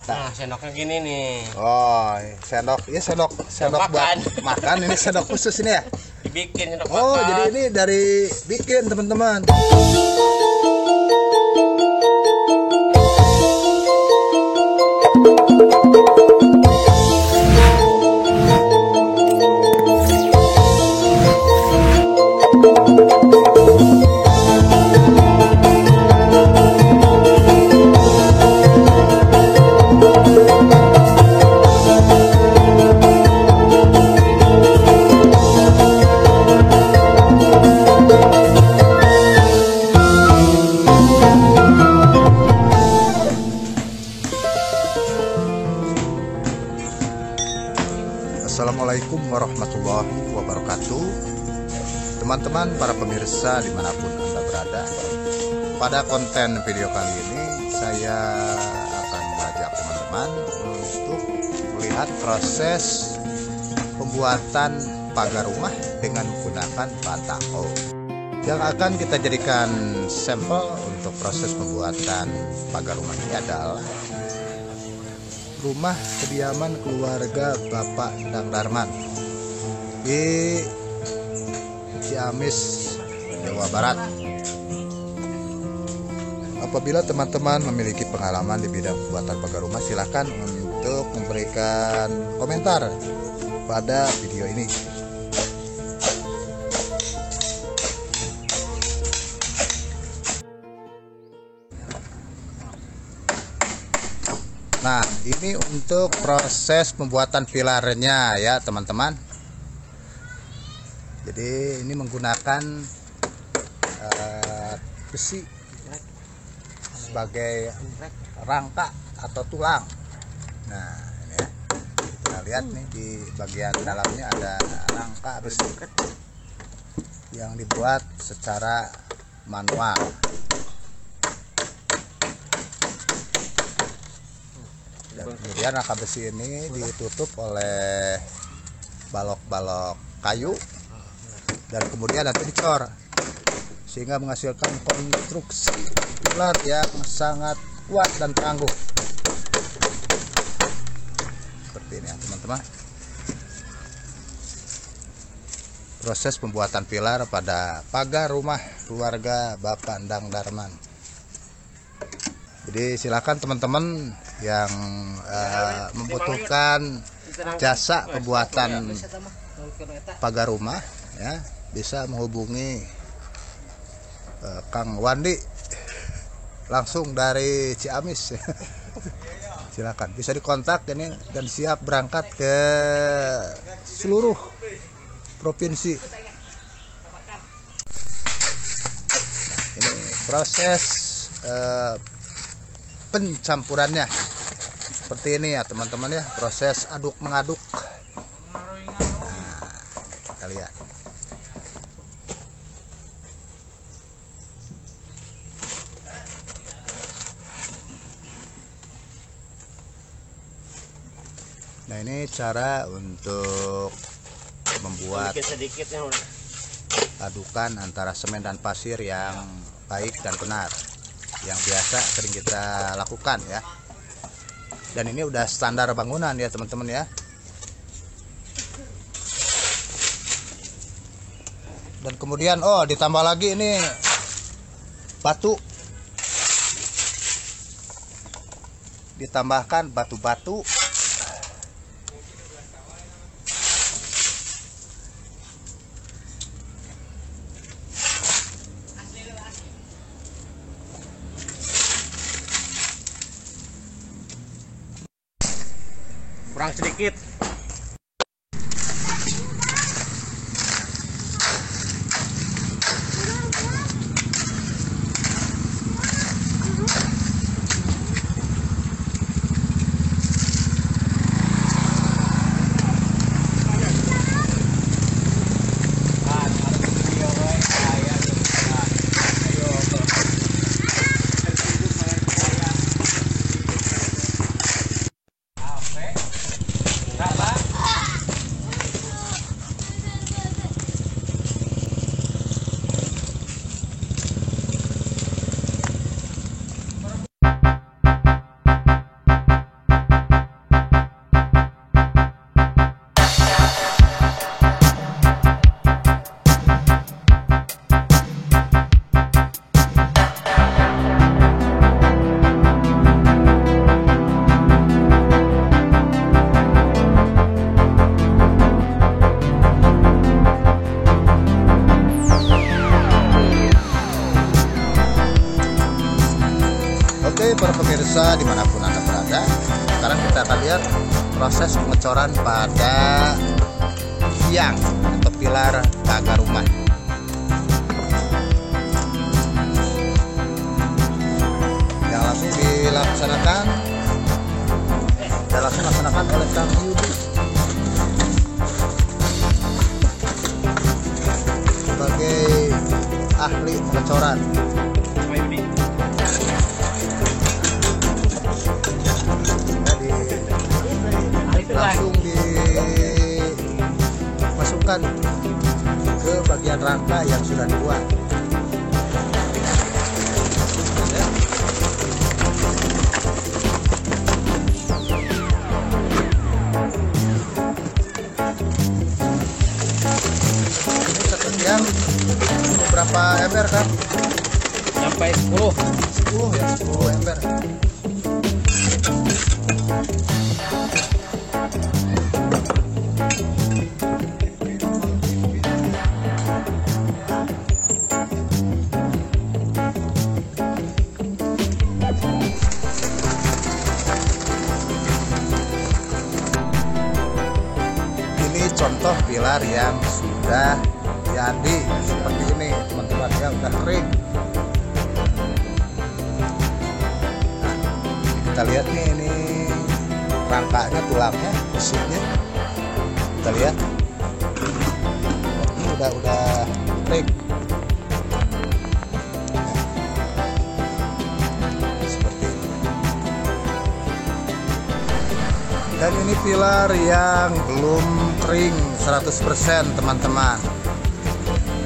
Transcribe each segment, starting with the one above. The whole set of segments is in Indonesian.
Nah, sendoknya gini nih. Oh, sendok. Iya, sendok buat makan. Ini sendok khusus ini ya? Dibikin sendok Oh, makan. jadi ini dari bikin, teman-teman. Assalamualaikum warahmatullahi wabarakatuh. Teman-teman, para pemirsa dimanapun Anda berada, pada konten video kali ini saya akan mengajak teman-teman untuk melihat proses pembuatan pagar rumah dengan menggunakan batako. Yang akan kita jadikan sampel untuk proses pembuatan pagar rumah ini adalah rumah kediaman keluarga Bapak Endang Darman di Ciamis, Jawa Barat. Apabila teman-teman memiliki pengalaman di bidang pembuatan pagar rumah, silakan untuk memberikan komentar pada video ini. Nah, ini untuk proses pembuatan pilarnya ya, teman-teman. Jadi ini menggunakan besi sebagai rangka atau tulang. Nah, ini ya. Kita lihat nih di bagian dalamnya ada rangka besi yang dibuat secara manual. Dan kemudian rangka besi ini ditutup oleh balok-balok kayu dan kemudian nanti dicor sehingga menghasilkan konstruksi pilar yang sangat kuat dan tangguh seperti ini ya, teman-teman. Proses pembuatan pilar pada pagar rumah keluarga Bapak Endang Darman. Jadi silakan teman-teman yang membutuhkan jasa pembuatan pagar rumah ya, bisa menghubungi Kang Wandi langsung dari Ciamis. Silakan bisa dikontak ini dan siap berangkat ke seluruh provinsi. Ini proses pencampurannya seperti ini ya, teman-teman ya, proses aduk mengaduk. Nah, kita lihat. Nah, ini cara untuk membuat adukan antara semen dan pasir yang baik dan benar, yang biasa sering kita lakukan ya. Dan ini udah standar bangunan ya, teman-teman ya. Dan kemudian ditambah lagi ini batu, ditambahkan batu-batu. Kurang sedikit. pemirsa dimanapun Anda berada, sekarang kita akan lihat proses pengecoran pada tiang atau pilar pagar rumah. Yang langsung dilaksanakan oleh Kang Yudi sebagai ahli pengecoran. Langsung dimasukkan ke bagian rangka yang sudah dibuat. Ini satu tiang berapa ember kan? Sampai 10 ya, 10 ember. Contoh pilar yang sudah jadi seperti ini teman-teman ya, udah kering. Nah, kita lihat nih, ini rangkanya, tulangnya, besutnya, kita lihat ini udah kering. Seperti ini. Dan ini pilar yang belum kering 100% teman-teman.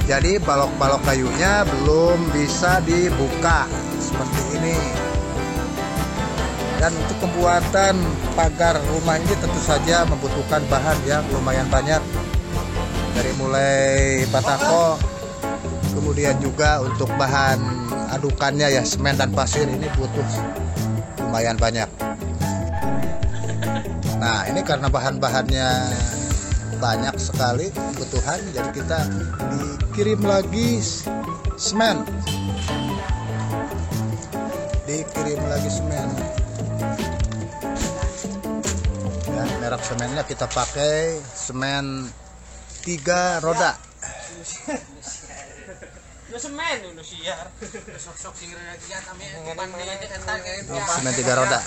Jadi balok-balok kayunya belum bisa dibuka seperti ini. Dan untuk pembuatan pagar rumah ini tentu saja membutuhkan bahan yang lumayan banyak. Dari mulai batako, kemudian juga untuk bahan adukannya ya, semen dan pasir ini butuh lumayan banyak. Nah, ini karena bahan-bahannya banyak sekali kebutuhan, jadi kita dikirim lagi semen. Ya, merek semennya kita pakai semen 3 roda. Semen 3 roda.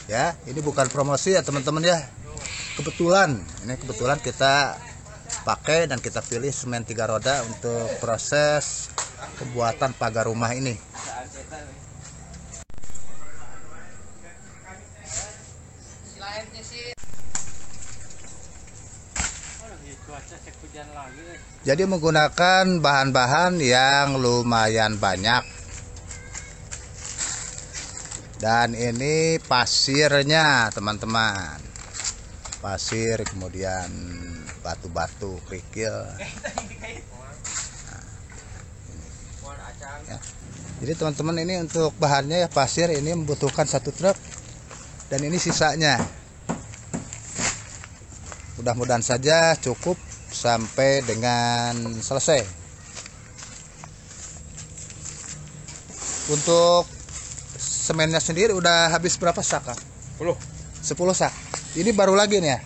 Ya, ini bukan promosi ya teman-teman ya. Kebetulan kita pakai dan kita pilih semen 3 roda untuk proses pembuatan pagar rumah ini. Jadi menggunakan bahan-bahan yang lumayan banyak. Dan ini pasirnya teman-teman, pasir, kemudian batu-batu kerikil. Ya. Jadi teman-teman, ini untuk bahannya ya, pasir ini membutuhkan 1 truk, dan ini sisanya. Mudah-mudahan saja cukup sampai dengan selesai. Untuk semennya sendiri udah habis berapa sak, Kak? 10 sak. Ini baru lagi nih ya.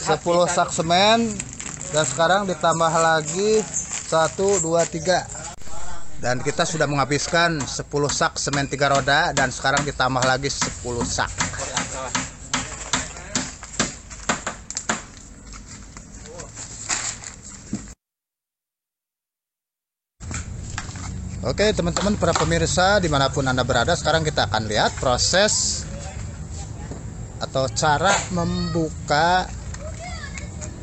10 sak semen, dan sekarang ditambah lagi 1, 2, 3. Dan kita sudah menghabiskan 10 sak semen 3 roda, dan sekarang ditambah lagi 10 sak. Oke teman-teman, para pemirsa dimanapun Anda berada, sekarang kita akan lihat proses atau cara membuka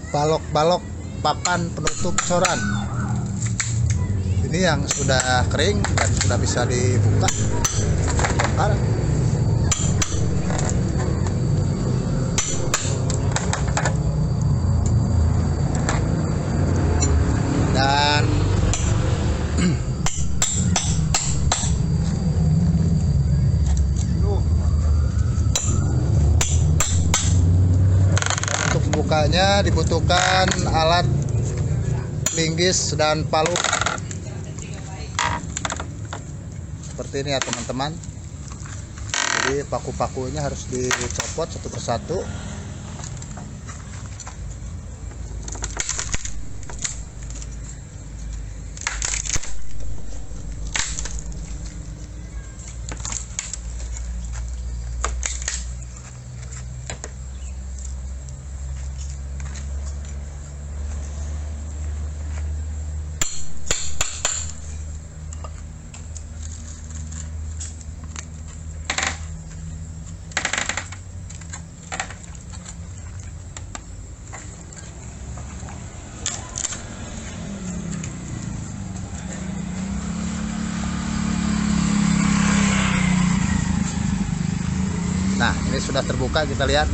balok-balok papan penutup coran. Ini yang sudah kering dan sudah bisa dibuka. Dan Selanjutnya dibutuhkan alat linggis dan palu. Seperti ini ya teman-teman. Jadi paku-pakunya harus dicopot satu persatu. Nah, ini sudah terbuka, kita lihat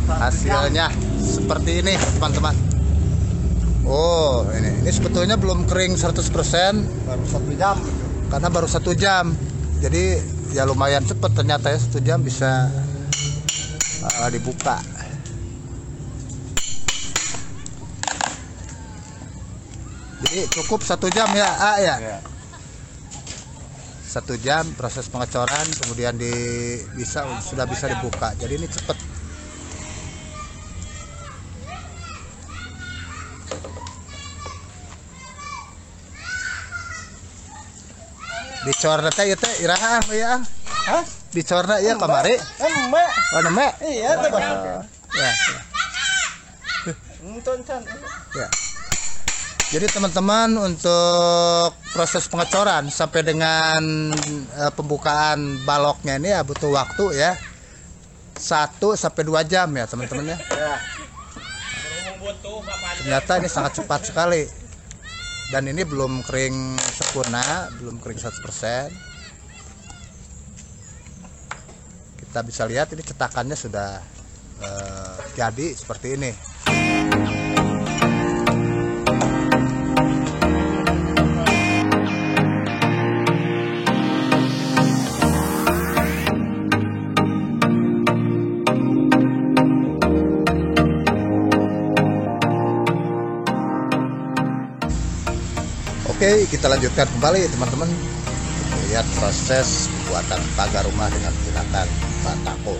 hasilnya seperti ini teman-teman. Oh, ini sebetulnya belum kering 100%, baru 1 jam karena baru 1 jam. Jadi ya lumayan cepat ternyata ya, 1 jam bisa dibuka. Jadi cukup 1 jam ya, ya. 1 jam proses pengecoran, kemudian sudah bisa dibuka. Jadi ini cepat. Dicorna teh ieu teh iraha ya? Hah? Dicorna ieu kamari? Embek. Oh, neme? Iya, teh. Ya. Ya. Jadi teman-teman, untuk proses pengecoran sampai dengan pembukaan baloknya ini ya butuh waktu ya 1 sampai 2 jam ya teman-teman ya. Ternyata ini sangat cepat sekali. Dan ini belum kering sempurna, belum kering 100%. Kita bisa lihat ini cetakannya sudah jadi seperti ini. Oke, kita lanjutkan kembali teman-teman. Lihat proses pembuatan pagar rumah dengan menggunakan batako.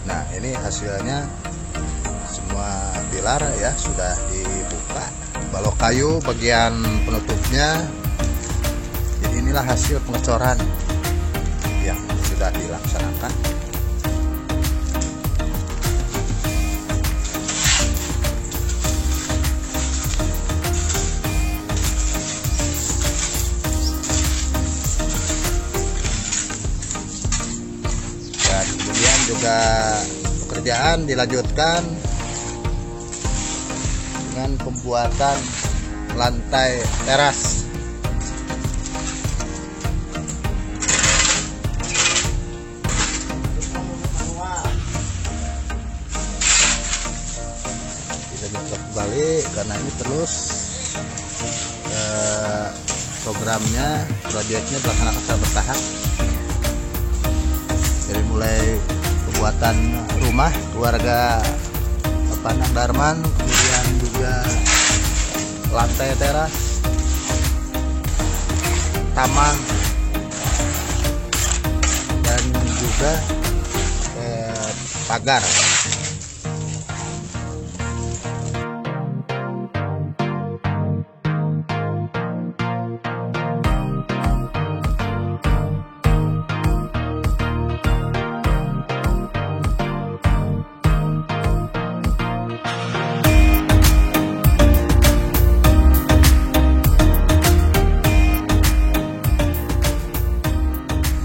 Nah, ini hasilnya semua pilar ya sudah dibuka. Balok kayu bagian penutupnya. Jadi inilah hasil pengecoran yang sudah dilaksanakan. Juga pekerjaan dilanjutkan dengan pembuatan lantai teras. Dilanjutkan kembali karena ini terus programnya, proyeknya dilaksanakan secara bertahap. Dari mulai pembuatan rumah keluarga Bapak Nang Darman, kemudian juga lantai teras, taman, dan juga pagar.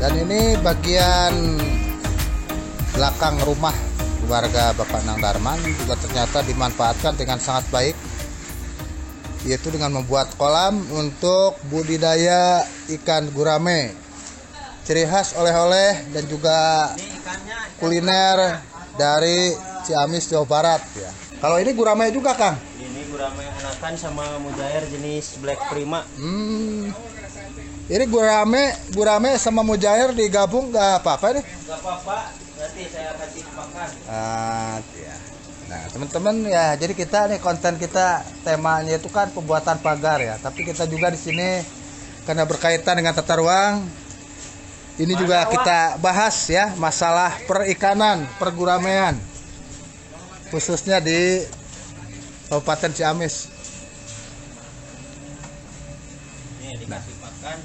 Dan ini bagian belakang rumah keluarga Bapak Nang Darman juga ternyata dimanfaatkan dengan sangat baik, yaitu dengan membuat kolam untuk budidaya ikan gurame, ciri khas oleh-oleh dan juga kuliner dari Ciamis, Jawa Barat ya. Kalau ini gurame juga, Kang? Ini gurame anakan sama mujair jenis Black Prima. Ini gurame sama mujair digabung nggak apa-apa nih? Nggak apa-apa, nanti saya kasih makan. Ya. Nah teman-teman ya, jadi kita nih konten kita temanya itu kan pembuatan pagar ya. Tapi kita juga di sini karena berkaitan dengan tata ruang, ini juga kita bahas ya masalah perikanan, perguramean, khususnya di Kabupaten Ciamis. Ini dikasih makan.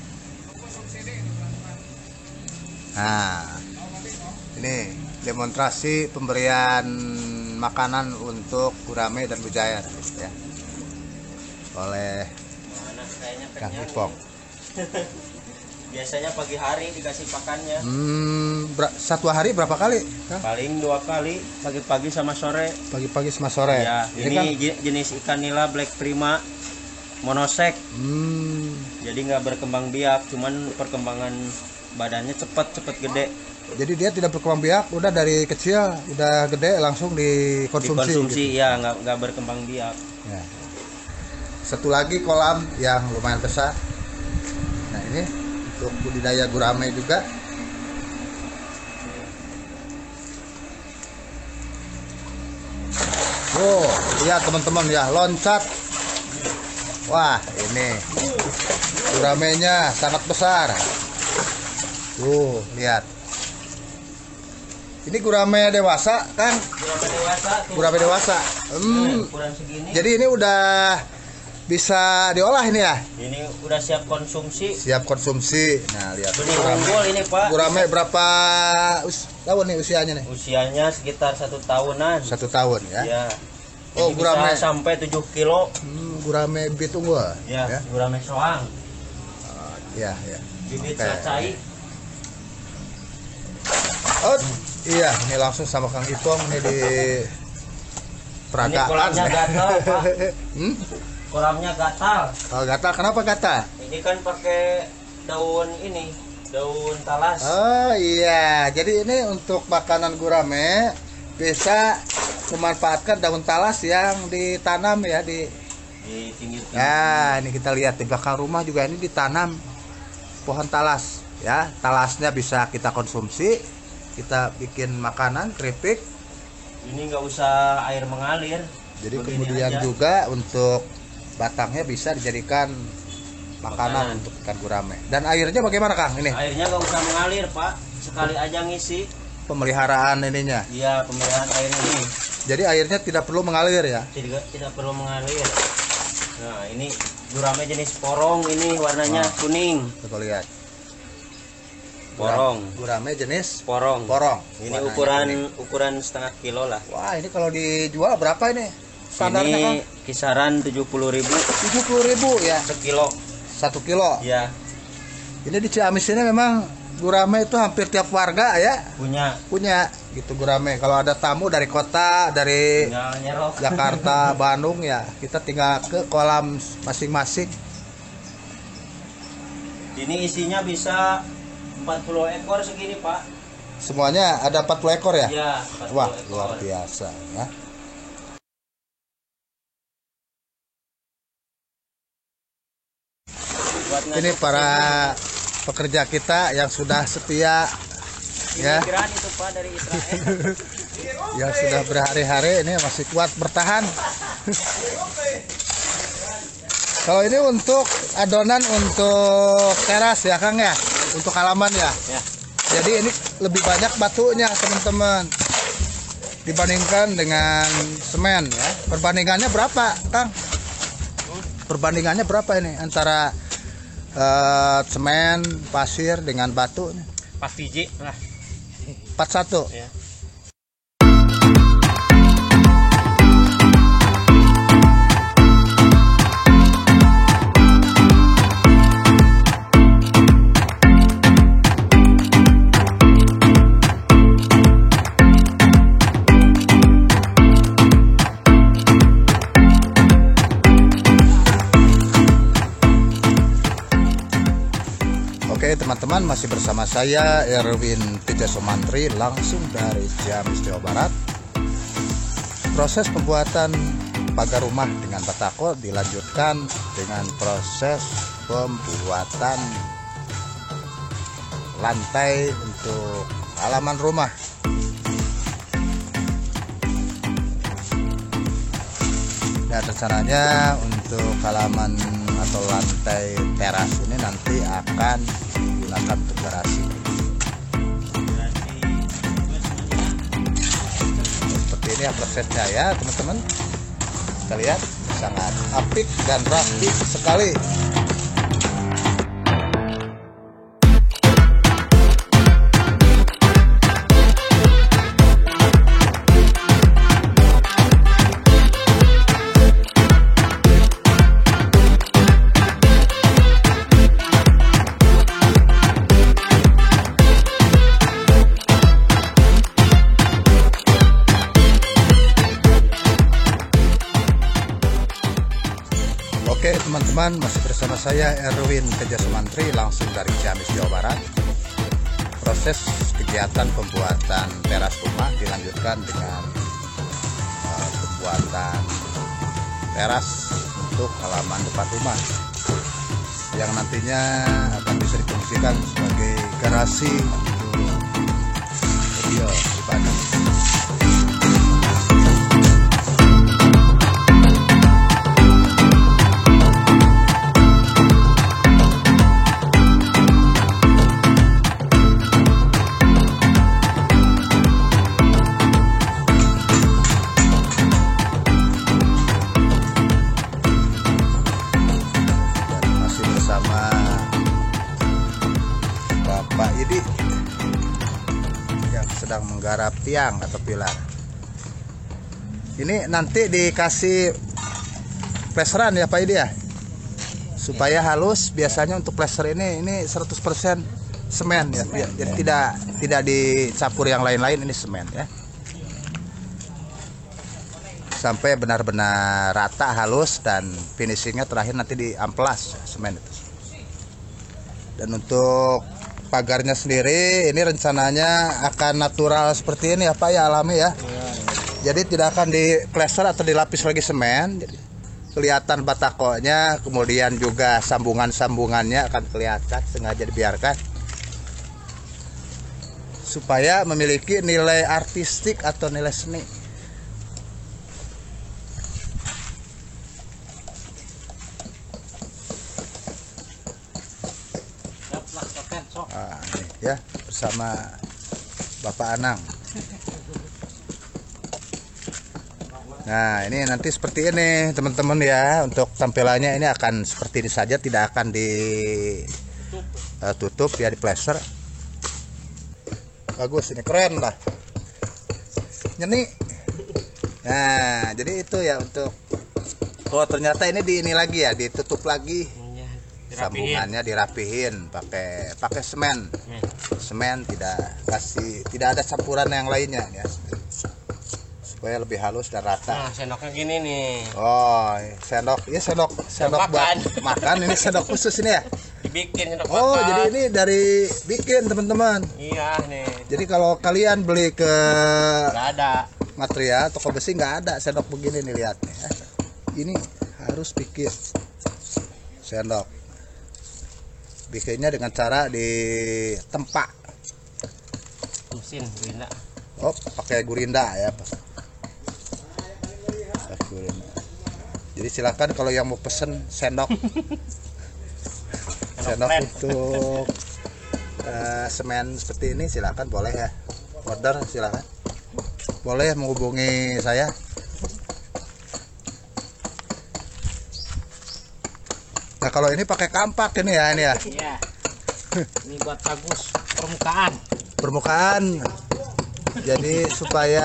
Nah, ini demonstrasi pemberian makanan untuk gurame dan mujair ya, oleh Mana kayaknya Kang kenyang. Ipong. Biasanya pagi hari dikasih pakannya. Satu hari berapa kali? Kang? Paling 2 kali, pagi-pagi sama sore. Pagi-pagi sama sore. Ya, Ini ini kan jenis ikan nila black prima monosek. Jadi nggak berkembang biak, cuman perkembangan badannya cepat gede. jadi dia tidak berkembang biak, udah dari kecil udah gede langsung dikonsumsi. Dikonsumsi gitu. ya, nggak berkembang biak. Ya. Satu lagi kolam yang lumayan besar. Nah ini untuk budidaya gurame juga. Oh, lihat teman-teman ya, loncat. Wah, ini guramenya sangat besar. Tuh, lihat. Ini gurame dewasa, kan? Gurame dewasa tuh. Gurame dewasa. Ukuran segini. Jadi ini udah bisa diolah ini ya? Ini udah siap konsumsi. Siap konsumsi. Nah, lihat. Benih unggul ini, Pak. Gurame berapa tahun nih usianya nih? Usianya sekitar 1 tahunan. 1 tahun ya. Ya. Oh, Ini gurame. bisa sampai 7 kilo. Gurame bit unggul. Ya, gurame soang. Ya. Bibit Oke. cacai. Oh, iya, ini langsung sama Kang Ipong nih di peragaan. Ini kolamnya gatal, Pak. Kolamnya gatal. Oh, gatal. Kenapa gatal? Ini kan pakai daun talas. Oh iya, jadi ini untuk makanan gurame bisa memanfaatkan daun talas yang ditanam ya di. Di pinggir. Nah, ini kita lihat di belakang rumah juga ini ditanam pohon talas ya. Talasnya bisa kita konsumsi, kita bikin makanan, keripik. Ini nggak usah air mengalir. Jadi Begini kemudian aja. juga untuk batangnya bisa dijadikan makanan untuk ikan gurame. Dan airnya bagaimana Kang ini? Airnya nggak usah mengalir, Pak. Sekali aja ngisi. Pemeliharaan ininya. Iya, pemeliharaan air ini. Jadi airnya tidak perlu mengalir ya. Tidak perlu mengalir. Nah, ini gurame jenis porong, ini warnanya kuning. Coba lihat. Porong. Gurame jenis Porong. Ini Warnanya ukuran setengah kilo lah. Wah, ini kalau dijual berapa ini? Standarnya Ini Kang? kisaran 70.000 70.000 ya. sekilo. 1 kilo. Ya, Ini di Ciamis ini memang gurame itu hampir tiap warga ya punya gitu gurame. Kalau ada tamu dari kota, dari tinggal nyerok. Jakarta, Bandung ya, kita tinggal ke kolam masing-masing. Ini isinya bisa 40 ekor segini, Pak. Semuanya ada 40 ekor ya? Ya, 40 Wah, ekor. luar biasa ya. Buat Ini ngasih para kesini. pekerja kita yang sudah setia ya, Imigran itu, Pak, dari Israel. yang sudah berhari-hari ini masih kuat bertahan. Kalau ini untuk adonan untuk teras ya Kang ya, untuk halaman ya. Ya. Jadi ini lebih banyak batunya teman-teman dibandingkan dengan semen ya. Perbandingannya berapa Kang? Perbandingannya berapa ini antara semen, pasir dengan batu? Pas biji lah. 41. Ya. Oke teman-teman, masih bersama saya Erwin Sumantri langsung dari Ciamis, Jawa Barat. Proses pembuatan pagar rumah dengan batako dilanjutkan dengan proses pembuatan lantai untuk halaman rumah. Dan rencananya untuk halaman atau lantai teras ini nanti akan digunakan untuk garasi. Seperti ini ya prosesnya ya teman-teman. Kita lihat sangat apik dan rapi sekali. Oke teman-teman, masih bersama saya Erwin Teja Sumantri langsung dari Ciamis, Jawa Barat. Proses kegiatan pembuatan teras rumah dilanjutkan dengan pembuatan teras untuk halaman depan rumah yang nantinya akan bisa difungsikan sebagai garasi untuk mobil pribadi. Bapak Idi yang sedang menggarap tiang atau pilar. Ini nanti dikasih plasteran ya Pak Idi ya, supaya halus. Biasanya untuk plaster ini 100% semen ya, jadi tidak dicampur yang lain-lain, ini semen ya, sampai benar-benar rata halus dan finishingnya terakhir nanti di amplas semen itu. Dan untuk pagarnya sendiri ini rencananya akan natural seperti ini ya Pak ya, alami ya. Jadi tidak akan di plester atau dilapis lagi semen. Jadi kelihatan batakonya, kemudian juga sambungan-sambungannya akan kelihatan, sengaja dibiarkan supaya memiliki nilai artistik atau nilai seni. Nah, ini ya bersama Bapak Anang. Nah ini nanti seperti ini teman-teman ya, untuk tampilannya ini akan seperti ini saja, tidak akan ditutup ya, di plaster. Bagus, ini keren lah, nyeni. Nah jadi itu ya untuk, oh ternyata ini ini lagi ya, ditutup lagi. Sambungannya dirapihin pakai semen. Semen tidak ada campuran yang lainnya ya, supaya lebih halus dan rata. Nah, sendoknya gini nih. Oh, sendok buat makan. Ini sendok khusus ini ya. Dibikin sendok Oh, makan. jadi ini dari bikin teman-teman. Iya nih. Jadi kalau kalian beli ke Nggak ada. material toko besi nggak ada sendok begini nih, lihat nih. Ini harus bikin sendok. Bikinnya dengan cara ditempa Mesin gurinda. Oh, pakai gurinda ya, Pak. Gurinda. Jadi silakan kalau yang mau pesen sendok sendok untuk semen seperti ini, silakan, boleh ya. Order silakan. Boleh menghubungi saya. Nah kalau ini pakai kampak ini ya, ini ya. Iya. Ini buat bagus permukaan. Permukaan. Jadi supaya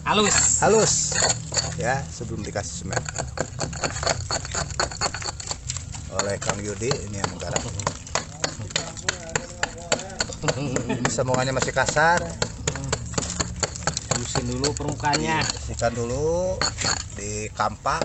halus ya sebelum dikasih semen. Oleh Kang Yudi ini yang menggarap. Ini sambungannya masih kasar. Halusin dulu permukaannya. Bersihkan dulu di kampak.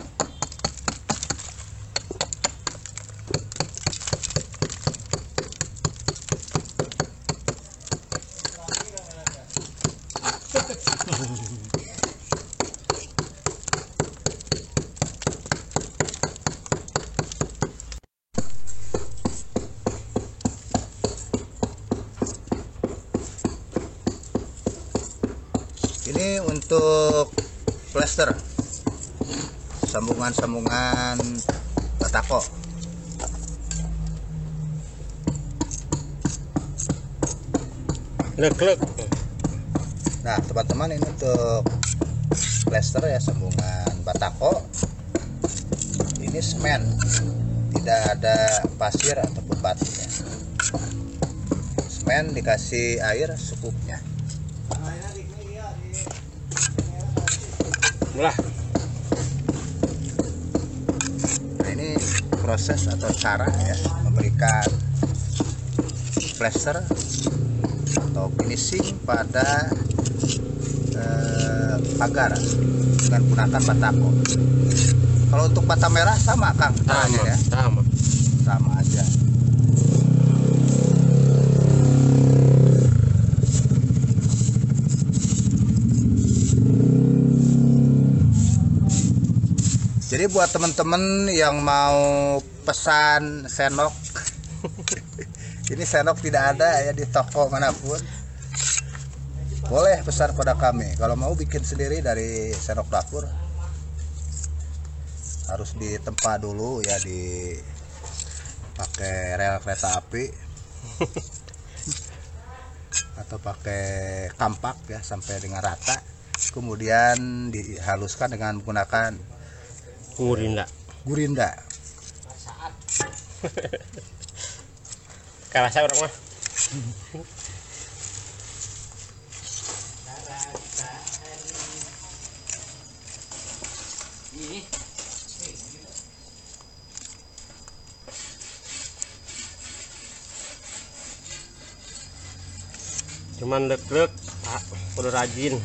Ini untuk plester, sambungan-sambungan batako. Lek. Nah teman-teman, ini untuk plester ya, sambungan batako. Ini semen, tidak ada pasir ataupun batu ya. Semen dikasih air secukupnya. Lah. Nah ini proses atau cara ya memberikan plester atau finishing pada pagar dengan menggunakan batako. Kalau untuk bata merah sama Kang caranya ya? Sama aja. Jadi buat teman-teman yang mau pesan senok, ini senok tidak ada ya di toko manapun, boleh pesan pada kami. Kalau mau bikin sendiri dari senok dapur, harus ditempa dulu ya, di pakai rel kereta api atau pakai kampak ya sampai dengan rata, kemudian dihaluskan dengan menggunakan gurinda. Kerasa orang mah. Cuman lek-lek, udah rajin.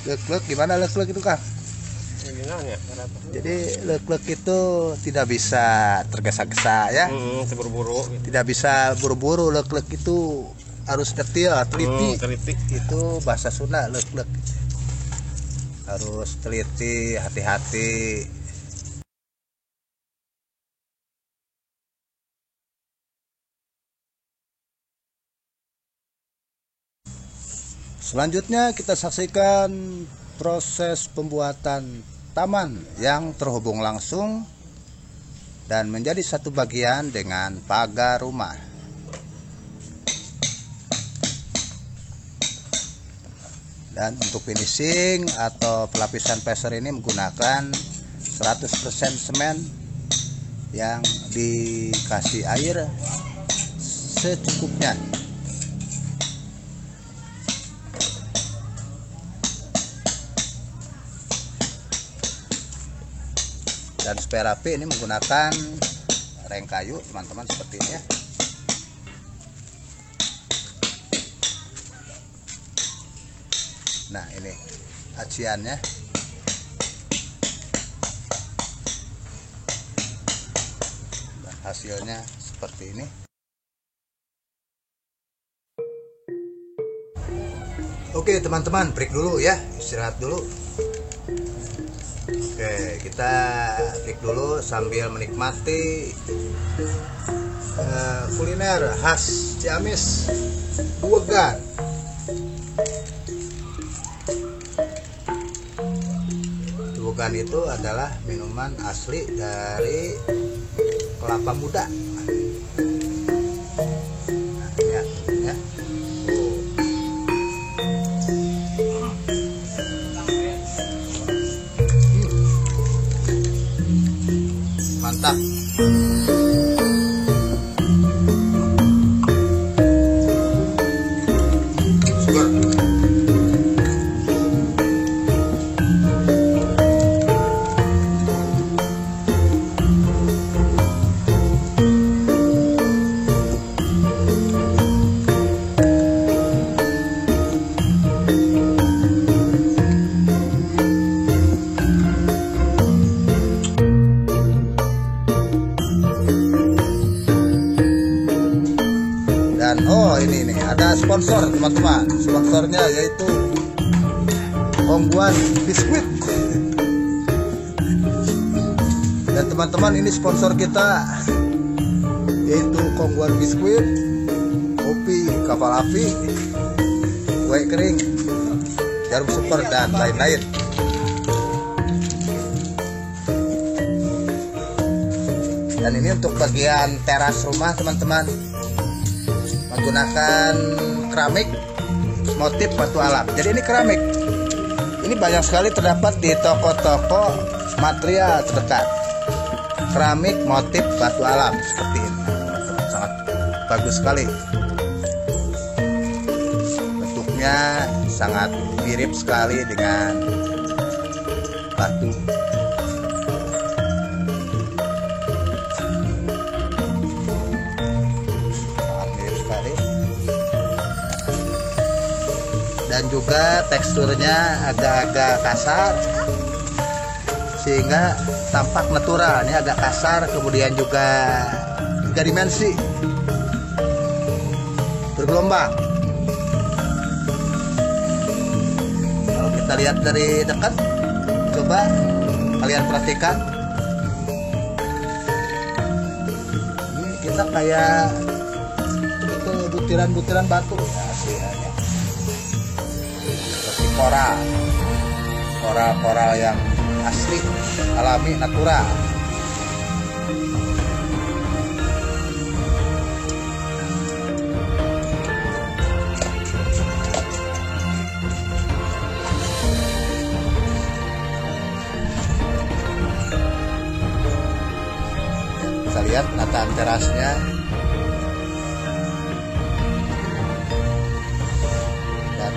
Lek-lek gimana lek-lek itu Kang? Jadi lek-lek itu tidak bisa tergesa-gesa ya. Terburu-buru. Tidak bisa buru-buru, lek-lek itu harus detail, teliti. Itu bahasa Sunda lek-lek. Harus teliti, hati-hati. Selanjutnya kita saksikan proses pembuatan taman yang terhubung langsung dan menjadi satu bagian dengan pagar rumah. Dan untuk finishing atau pelapisan plester ini menggunakan 100% semen yang dikasih air secukupnya. Dan supaya rapi ini menggunakan reng kayu teman-teman, seperti ini ya. Nah ini aciannya. Dan hasilnya seperti ini. Oke teman-teman, break dulu ya, istirahat dulu. Oke, kita break dulu sambil menikmati kuliner khas Ciamis, buwegan. Buwegan itu adalah minuman asli dari kelapa muda. Nah, lihat ya. Mantap. Sugar. Dan ini nih ada sponsor teman-teman, sponsornya yaitu Kongguan Biskuit. Dan teman-teman, ini sponsor kita yaitu Kongguan Biskuit, kopi kapal api, kue kering, jarum super dan lain-lain. Dan ini untuk bagian teras rumah teman-teman, menggunakan keramik motif batu alam. Jadi ini keramik, ini banyak sekali terdapat di toko-toko material terdekat. Keramik motif batu alam seperti ini, sangat bagus sekali. Bentuknya sangat mirip sekali dengan batu. Dan juga teksturnya agak-agak kasar sehingga tampak natural. Ini agak kasar, kemudian juga 3 dimensi bergelombang. Kalau kita lihat dari dekat, coba kalian perhatikan, ini kita kayak betul butiran-butiran batu ya, aslinya. Koral yang asli, alami, natural. Kita lihat penataan terasnya.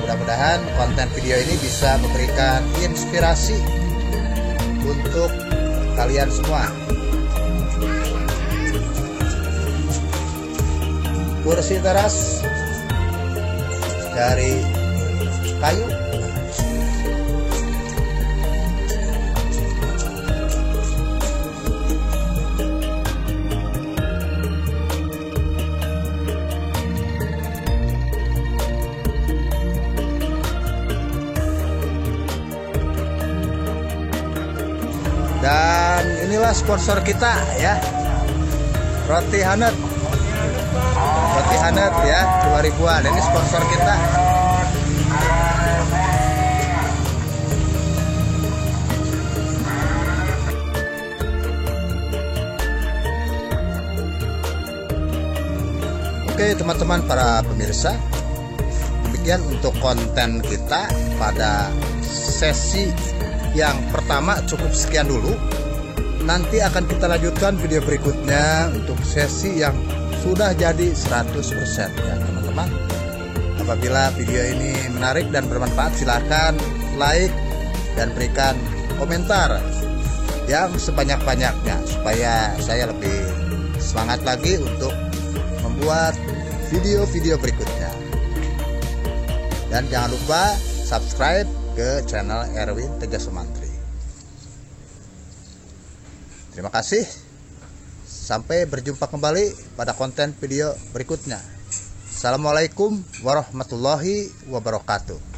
Mudah-mudahan konten video ini bisa memberikan inspirasi untuk kalian semua. Kursi teras dari kayu, dan inilah sponsor kita ya, roti Hanet ya, 2000-an. Ini sponsor kita. Oke teman-teman para pemirsa, demikian untuk konten kita pada sesi yang pertama. Cukup sekian dulu. Nanti akan kita lanjutkan video berikutnya untuk sesi yang sudah jadi 100% ya teman-teman. Apabila video ini menarik dan bermanfaat, silahkan like dan berikan komentar yang sebanyak-banyaknya supaya saya lebih semangat lagi untuk membuat video-video berikutnya. Dan jangan lupa subscribe ke channel Erwin Teja Sumantri. Terima kasih. Sampai berjumpa kembali pada konten video berikutnya. Assalamualaikum warahmatullahi wabarakatuh.